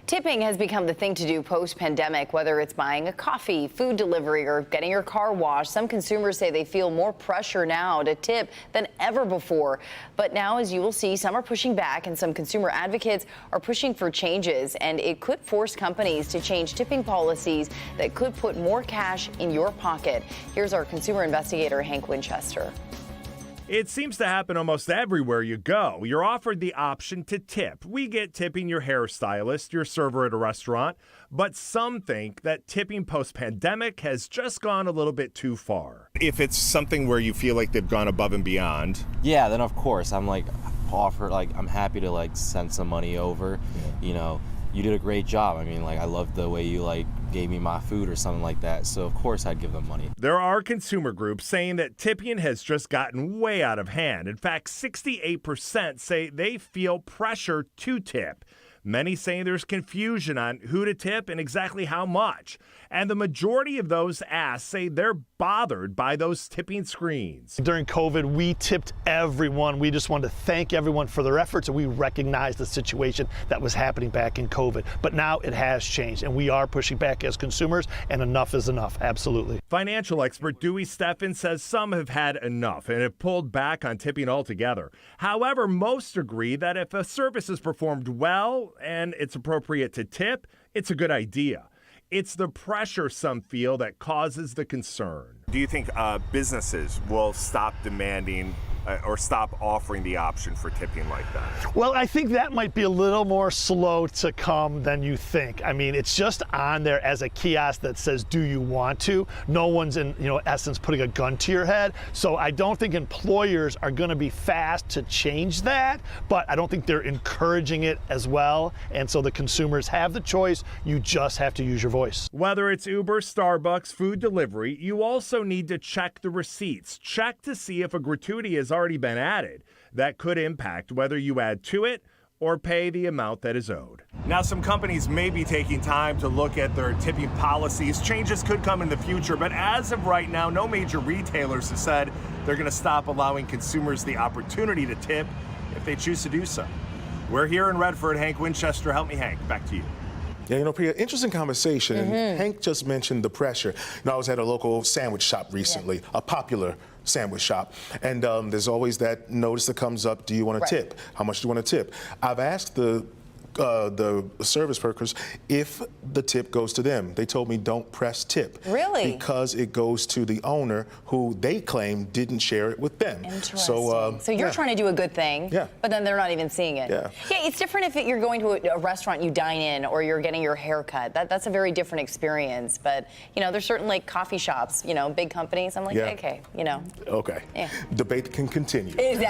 Tipping has become the thing to do post-pandemic, whether it's buying a coffee, food delivery, or getting your car washed. Some consumers say they feel more pressure now to tip than ever before. But now, as you will see, some are pushing back and some consumer advocates are pushing for changes. And it could force companies to change tipping policies that could put more cash in your pocket. Here's our consumer investigator, Hank Winchester. It seems to happen almost everywhere you go. You're offered the option to tip. We get tipping your hairstylist, your server at a restaurant, but some think that tipping post-pandemic has just gone a little bit too far. If it's something where you feel like they've gone above and beyond. Yeah, then of course I'm I'm happy to send some money over. Yeah. You know, you did a great job. I mean, I love the way you gave me my food or something like that. So of course I'd give them money. There are consumer groups saying that tipping has just gotten way out of hand. In fact, 68% say they feel pressure to tip. Many say there's confusion on who to tip and exactly how much. And the majority of those asked say they're bothered by those tipping screens. During COVID, we tipped everyone. We just wanted to thank everyone for their efforts, and we recognized the situation that was happening back in COVID. But now it has changed, and we are pushing back as consumers, and enough is enough, absolutely. Financial expert Steffen says some have had enough and have pulled back on tipping altogether. However, most agree that if a service is performed well and it's appropriate to tip, it's a good idea. It's the pressure some feel that causes the concern. Do you think businesses will stop demanding or stop offering the option for tipping like that? Well, I think that might be a little more slow to come than you think. I mean, it's just on there as a kiosk that says, do you want to? No one's in, essence, putting a gun to your head. So I don't think employers are going to be fast to change that, but I don't think they're encouraging it as well. And so the consumers have the choice. You just have to use your voice. Whether it's Uber, Starbucks, food delivery, you also need to check the receipts. Check to see if a gratuity has already been added. That could impact whether you add to it or pay the amount that is owed. Now, some companies may be taking time to look at their tipping policies. Changes could come in the future, but as of right now, no major retailers have said they're going to stop allowing consumers the opportunity to tip if they choose to do so. We're here in Redford. Hank Winchester, help me, Hank. Back to you. Yeah, Priya, interesting conversation. And Hank just mentioned the pressure. I was at a local sandwich shop recently, a popular sandwich shop, and there's always that notice that comes up, do you want to tip? How much do you want to tip? I've asked the service workers if the tip goes to them. They told me don't press tip. Really? Because it goes to the owner who they claim didn't share it with them. Interesting. So you're trying to do a good thing, but then they're not even seeing it. Yeah, it's different if you're going to a restaurant, you dine in, or you're getting your hair cut. That's a very different experience. But, there's certain coffee shops, big companies. I'm okay, Okay. Yeah. Debate can continue. Exactly.